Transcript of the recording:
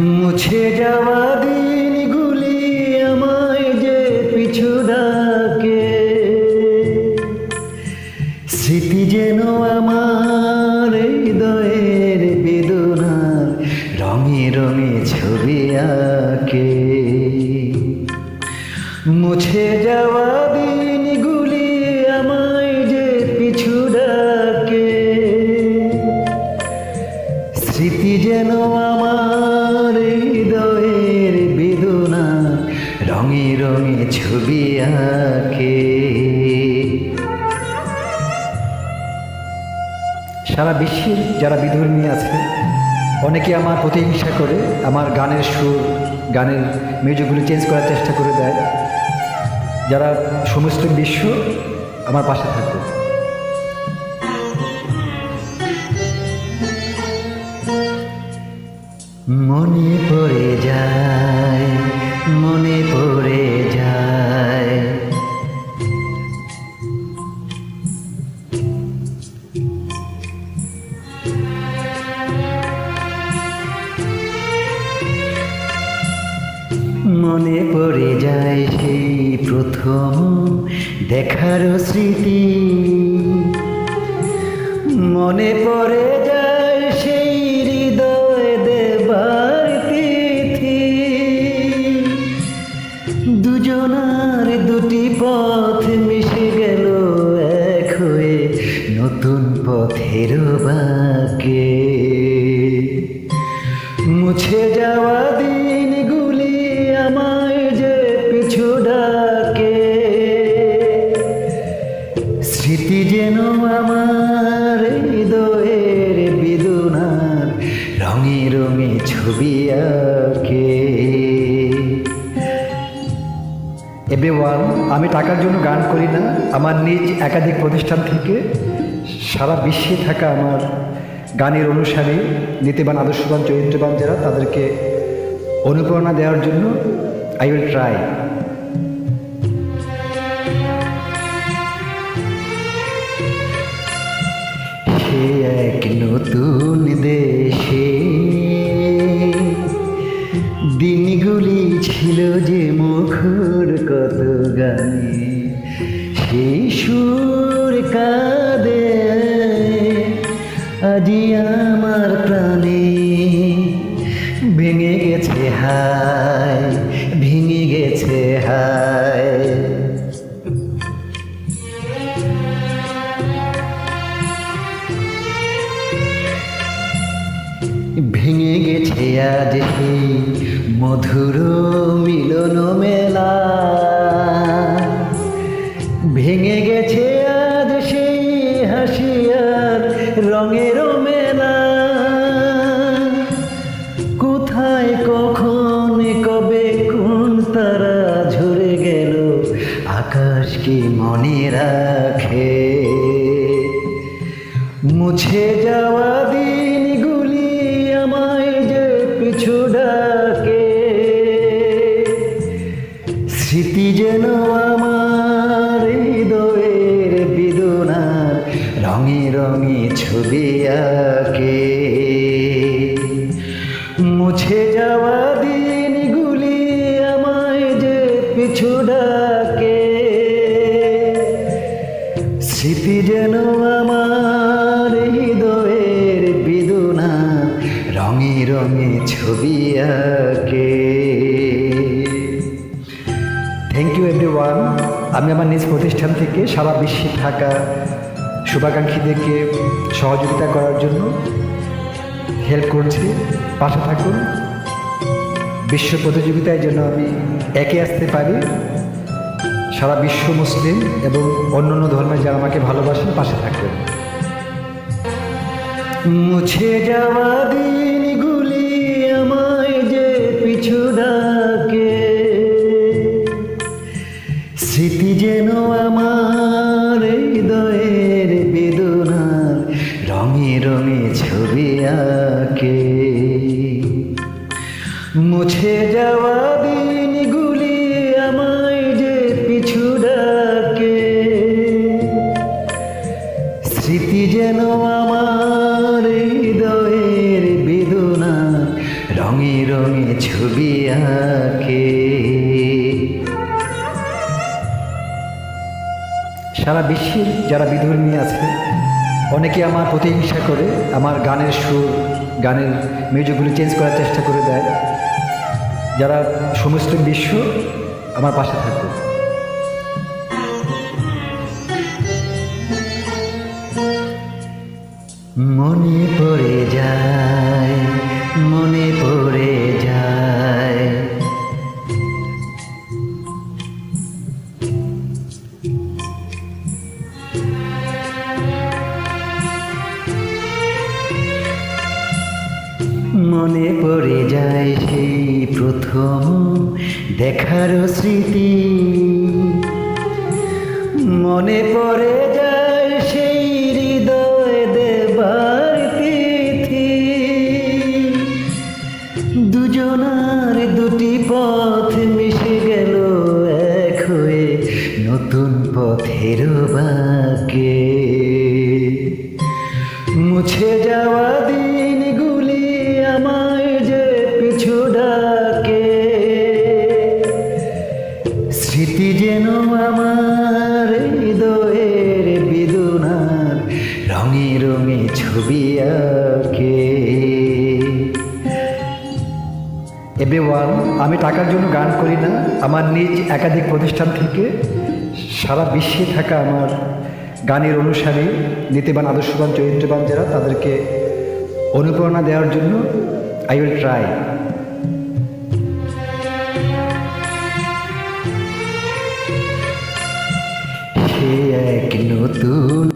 মুছে যাওয়া দিনগুলি আমায় যে পিছু ডাকে, স্মৃতি যেন আমার হৃদয়ের বেদনার রঙে রঙে ছবি আঁকে। মুছে যাওয়া দিনগুলি আমায় যে পিছু ডাকে, স্মৃতি যেন আমার হৃদয়ের বেদনা রঙে রঙে ছবি আঁকে। সারা বিশ্বের যারা বিধর্মী আছে অনেকে আমার প্রতিহিংসা করে, আমার গানের সুর, গানের মিউজিকগুলি চেঞ্জ করার চেষ্টা করে দেয়। যারা সমস্ত বিশ্ব আমার পাশে থাকবে। মনে পড়ে যায়, মনে পড়ে যায়, মনে পড়ে যায় সেই প্রথম দেখার স্মৃতি, মনে পড়ে যায় সেই হৃদয় দেবার তিথি। দুজনার দুটি পথ মিশে গেল এক হয়ে নতুন পথের বাঁকে। মুছে যাওয়া দিনগুলি আমায় যে পিছু ডাকে, স্মৃতি যেন আমার হৃদয়ের বেদনার রঙে রঙে ছবি আঁকে। এভরিওয়ান, আমি টাকার জন্য গান করি না। আমার নিজ একাধিক প্রতিষ্ঠান থেকে সারা বিশ্বে থাকা আমার গানের অনুসারী, নীতিবান, আদর্শবান, চরিত্রবান যারা, তাদেরকে অনুপ্রেরণা দেওয়ার জন্য আই উইল ট্রাই। সে এক নতুন দেশে দিনগুলি ছিল যে মুখর কত গানে, সেই সুর কাঁদে আজি আমার প্রাণে। ভেঙে গেছে হায়, ভেঙে গেছে হায়, ভেঙে গেছে আজ সেই মধুর মিলন মেলা, ভেঙে গেছে আজ সেই হাসি আর রঙের মেলা। কোথায় কখন কবে কোন তারা ঝরে গেল, আকাশ কি মনে রাখে? মুছে যাওয়া দিনগুলি আমায় যে পিছু ডাকে, স্মৃতি যেন আমার হৃদয়ের বেদনা রঙে রঙে ছবি আঁকে। মুছে যাওয়া দিনগুলি আমায় যে পিছু ডাকে, স্মৃতি যেন আমার হৃদয়ের বেদনা রঙে রঙে ছবি আঁকে। Thank you everyone. আমি আমার নিজ প্রতিষ্ঠান থেকে সারা বিশ্বে থাকা শুভাকাঙ্ক্ষীদেরকে সহযোগিতা করার জন্য হেল্প করছি। পাশে থাকুন। বিশ্ব প্রতিযোগিতায় যেন আমি একে আসতে পারি। সারা বিশ্ব মুসলিম এবং অন্যান্য ধর্মের যারা আমাকে ভালোবাসেন পাশে থাকবেন। মুছে যাওয়া দিনগুলি আমায় যে পিছু ডাকে, স্মৃতি যেন আমার হৃদয়ের বেদনার রঙে রঙে ছবি আঁকে। মুছে যাওয়া দিনগুলি আমায় যে পিছু ডাকে, স্মৃতি যেন আমার হৃদয়ের বেদনা রঙে রঙে ছবি আঁকে। সারা বিশ্বের যারা বিধর্মী আছে অনেকে আমার প্রতিহিংসা করে, আমার গানের সুর, গানের মিউজিকগুলি চেঞ্জ করার চেষ্টা করে দেয়। যারা সমস্ত বিশ্ব আমার পাশে থাকবে। মনে পড়ে যায়, মনে পড়ে যায়, মনে পড়ে যায় সেই প্রথম দেখার স্মৃতি। মনে পড়ে যায় সেই হৃদয় দেবার তিথি। দুজনার দুটি পথ মিশে গেল এক হয়ে নতুন পথের বাঁকে। মুছে যাওয়া দিনগুলি আমায় যে পিছু ডাকে। স্মৃতি যেন আমার হৃদয়ের বেদনার রঙে রঙে ছবি আঁকে। এভরিওয়ান, আমি টাকার জন্য গান করি না। আমার নিজ একাধিক প্রতিষ্ঠান থেকে সারা বিশ্বে থাকা আমার গানের অনুসারী, নীতিবান, আদর্শবান, চরিত্রবান যারা, তাদেরকে অনুপ্রেরণা দেওয়ার জন্য আই উইল ট্রাই। সে এক নতুন